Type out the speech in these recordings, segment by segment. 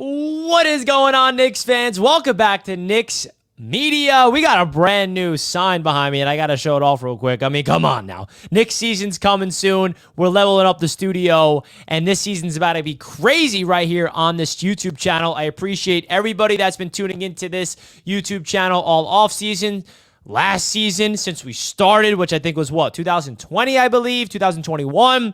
What is going on, Knicks fans? Welcome back to Knicks Media. We got a brand new sign behind me, and I got to show it off real quick. I mean, come on now. Knicks season's coming soon. We're leveling up the studio, and this season's about to be crazy right here on this YouTube channel. I appreciate everybody that's been tuning into this YouTube channel all off season. Last season, since we started, which I think was, 2020, I believe, 2021.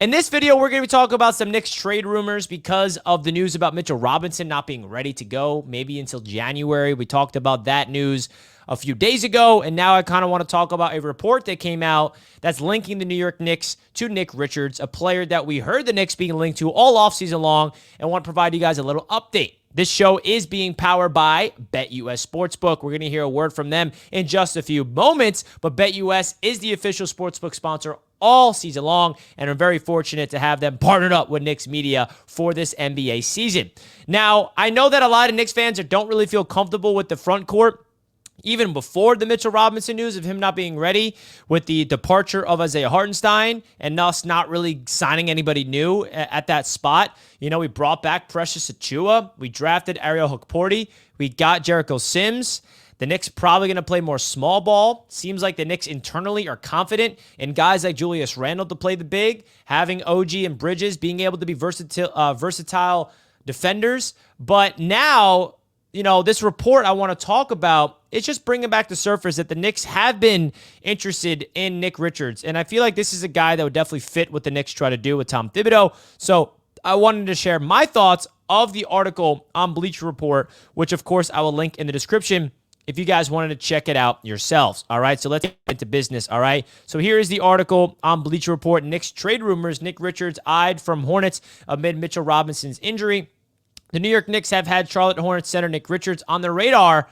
In this video, we're going to be talking about some Knicks trade rumors because of the news about Mitchell Robinson not being ready to go, maybe until January. We talked about that news a few days ago, and now I kind of want to talk about a report that came out that's linking the New York Knicks to Nick Richards, a player that we heard the Knicks being linked to all offseason long, and want to provide you guys a little update. This show is being powered by BetUS Sportsbook. We're going to hear a word from them in just a few moments, but BetUS is the official sportsbook sponsor all season long, and I'm very fortunate to have them partnered up with Knicks Media for this NBA season. Now, I know that a lot of Knicks fans don't really feel comfortable with the front court, even before the Mitchell Robinson news of him not being ready, with the departure of Isaiah Hartenstein and us not really signing anybody new at that spot. You know, we brought back Precious Achiuwa. We drafted Ariel Hukporti. We got Jericho Sims. The Knicks probably going to play more small ball. Seems like the Knicks internally are confident in guys like Julius Randle to play the big, having OG and Bridges being able to be versatile defenders. But now, you know, this report I want to talk about, it's just bringing back the surface that the Knicks have been interested in Nick Richards. And I feel like this is a guy that would definitely fit what the Knicks try to do with Tom Thibodeau. So I wanted to share my thoughts of the article on Bleacher Report, which of course I will link in the description if you guys wanted to check it out yourselves. All right, so let's get into business. All right, so here is the article on Bleacher Report. Knicks trade rumors. Nick Richards eyed from Hornets amid Mitchell Robinson's injury. The New York Knicks have had Charlotte Hornets center Nick Richards on their radar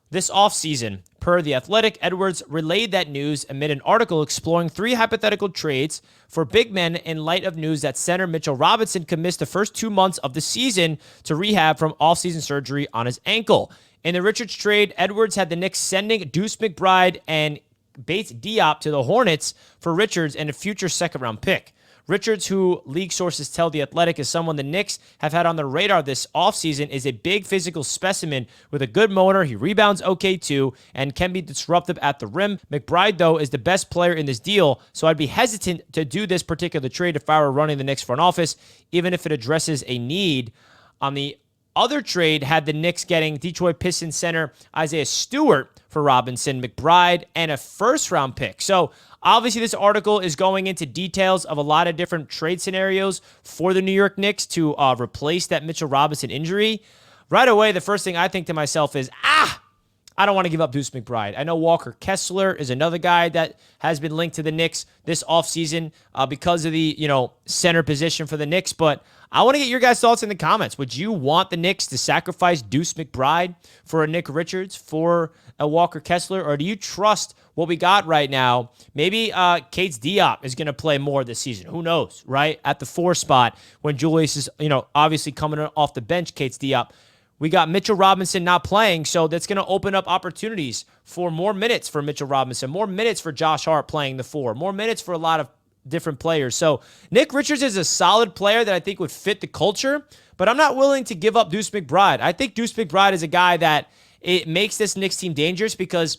this offseason. Per The Athletic, Edwards relayed that news amid an article exploring 3 hypothetical trades for big men in light of news that center Mitchell Robinson could miss the first 2 months of the season to rehab from offseason surgery on his ankle. In the Richards trade, Edwards had the Knicks sending Deuce McBride and Bates Diop to the Hornets for Richards and a future second-round pick. Richards, who league sources tell The Athletic is someone the Knicks have had on their radar this offseason, is a big physical specimen with a good motor. He rebounds okay too and can be disruptive at the rim. McBride, though, is the best player in this deal, so I'd be hesitant to do this particular trade if I were running the Knicks front office, even if it addresses a need. On the other trade had the Knicks getting Detroit Pistons center Isaiah Stewart for Robinson, McBride, and a first-round pick. So obviously this article is going into details of a lot of different trade scenarios for the New York Knicks to replace that Mitchell Robinson injury. Right away, the first thing I think to myself is, I don't want to give up Deuce McBride. I know Walker Kessler is another guy that has been linked to the Knicks this offseason because of the, center position for the Knicks. But I want to get your guys' thoughts in the comments. Would you want the Knicks to sacrifice Deuce McBride for a Nick Richards, for a Walker Kessler? Or do you trust what we got right now? Maybe Bates Diop is going to play more this season. Who knows, right? At the 4 spot when Julius is, obviously coming off the bench, Bates Diop. We got Mitchell Robinson not playing, so that's going to open up opportunities for more minutes for Mitchell Robinson, more minutes for Josh Hart playing the 4, more minutes for a lot of different players. So Nick Richards is a solid player that I think would fit the culture, but I'm not willing to give up Deuce McBride. I think Deuce McBride is a guy that it makes this Knicks team dangerous because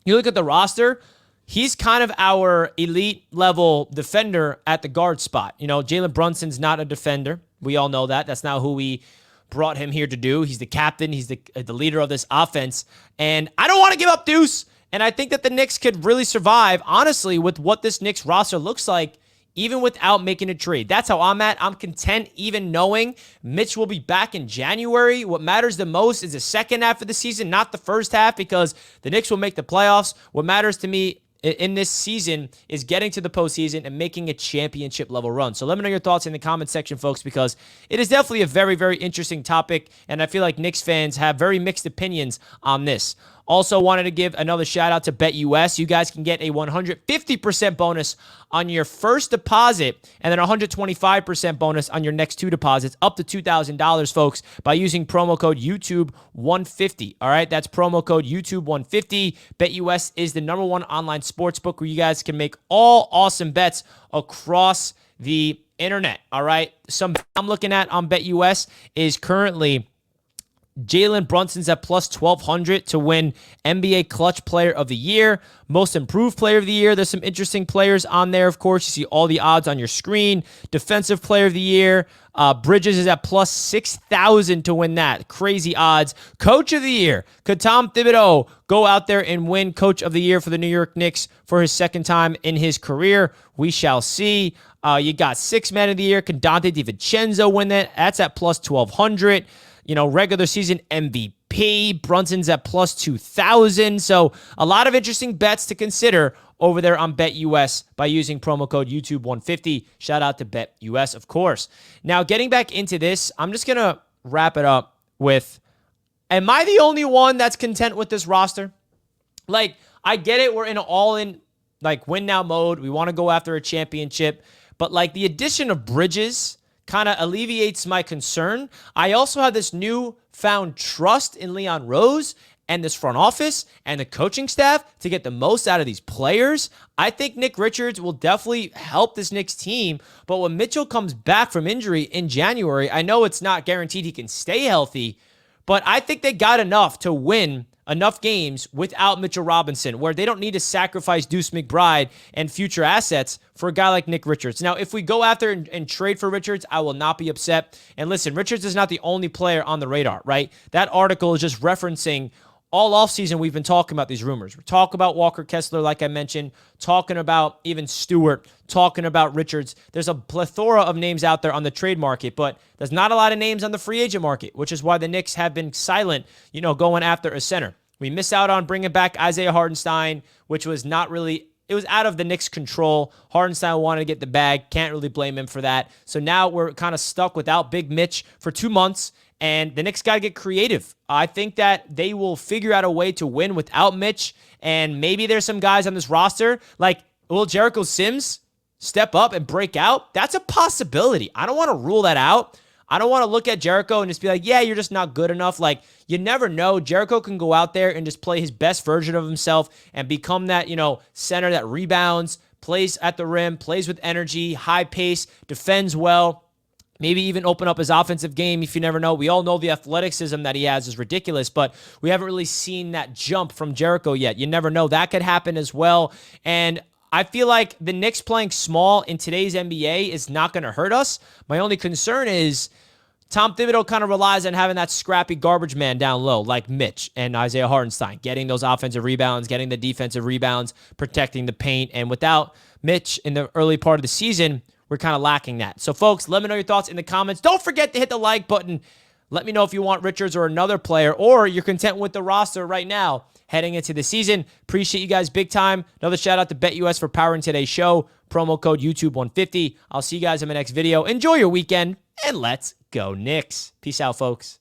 you look at the roster, he's kind of our elite level defender at the guard spot. Jalen Brunson's not a defender. We all know that. That's not who we brought him here to do. He's the captain. He's the leader of this offense. And I don't want to give up Deuce. And I think that the Knicks could really survive, honestly, with what this Knicks roster looks like, even without making a trade. That's how I'm at. I'm content even knowing Mitch will be back in January. What matters the most is the second half of the season, not the first half, because the Knicks will make the playoffs. What matters to me in this season is getting to the postseason and making a championship level run. So let me know your thoughts in the comment section, folks, because it is definitely a very, very interesting topic, and I feel like Knicks fans have very mixed opinions on this. Also wanted to give another shout out to BetUS. You guys can get a 150% bonus on your first deposit and then 125% bonus on your next 2 deposits up to $2,000, folks, by using promo code YouTube150. All right, that's promo code YouTube150. BetUS is the #1 online sportsbook where you guys can make all awesome bets across the internet. All right. Some I'm looking at on BetUS is currently Jalen Brunson's at plus 1,200 to win NBA Clutch Player of the Year, Most Improved Player of the Year. There's some interesting players on there, of course. You see all the odds on your screen. Defensive Player of the Year. Bridges is at plus 6,000 to win that. Crazy odds. Coach of the Year. Could Tom Thibodeau go out there and win Coach of the Year for the New York Knicks for his second time in his career? We shall see. You got Sixth Man of the Year. Can Dante DiVincenzo win that? That's at plus 1,200. Regular season MVP. Brunson's at plus 2,000. So a lot of interesting bets to consider over there on BetUS by using promo code YouTube150. Shout out to BetUS, of course. Now, getting back into this, I'm just going to wrap it up with, am I the only one that's content with this roster? Like, I get it. We're in an all-in, win now mode. We want to go after a championship. But, the addition of Bridges kind of alleviates my concern. I also have this newfound trust in Leon Rose and this front office and the coaching staff to get the most out of these players. I think Nick Richards will definitely help this Knicks team, but when Mitchell comes back from injury in January, I know it's not guaranteed he can stay healthy, but I think they got enough to win enough games without Mitchell Robinson, where they don't need to sacrifice Deuce McBride and future assets for a guy like Nick Richards. Now, if we go after and trade for Richards, I will not be upset. And listen, Richards is not the only player on the radar, right? That article is just referencing all offseason we've been talking about these rumors. We're talking about Walker Kessler, like I mentioned, talking about even Stewart, talking about Richards. There's a plethora of names out there on the trade market, but there's not a lot of names on the free agent market, which is why the Knicks have been silent, going after a center. We missed out on bringing back Isaiah Hartenstein, which was not really, it was out of the Knicks' control. Hartenstein wanted to get the bag. Can't really blame him for that. So now we're kind of stuck without Big Mitch for 2 months. And the Knicks got to get creative. I think that they will figure out a way to win without Mitch. And maybe there's some guys on this roster, will Jericho Sims step up and break out? That's a possibility. I don't want to rule that out. I don't want to look at Jericho and just be like, yeah, you're just not good enough. You never know. Jericho can go out there and just play his best version of himself and become that, center that rebounds, plays at the rim, plays with energy, high pace, defends well. Maybe even open up his offensive game, if you never know. We all know the athleticism that he has is ridiculous, but we haven't really seen that jump from Jericho yet. You never know. That could happen as well. And I feel like the Knicks playing small in today's NBA is not going to hurt us. My only concern is Tom Thibodeau kind of relies on having that scrappy garbage man down low, like Mitch and Isaiah Hartenstein, getting those offensive rebounds, getting the defensive rebounds, protecting the paint. And without Mitch in the early part of the season, we're kind of lacking that. So, folks, let me know your thoughts in the comments. Don't forget to hit the like button. Let me know if you want Richards or another player, or you're content with the roster right now heading into the season. Appreciate you guys big time. Another shout out to BetUS for powering today's show. Promo code YouTube150. I'll see you guys in my next video. Enjoy your weekend, and let's go Knicks. Peace out, folks.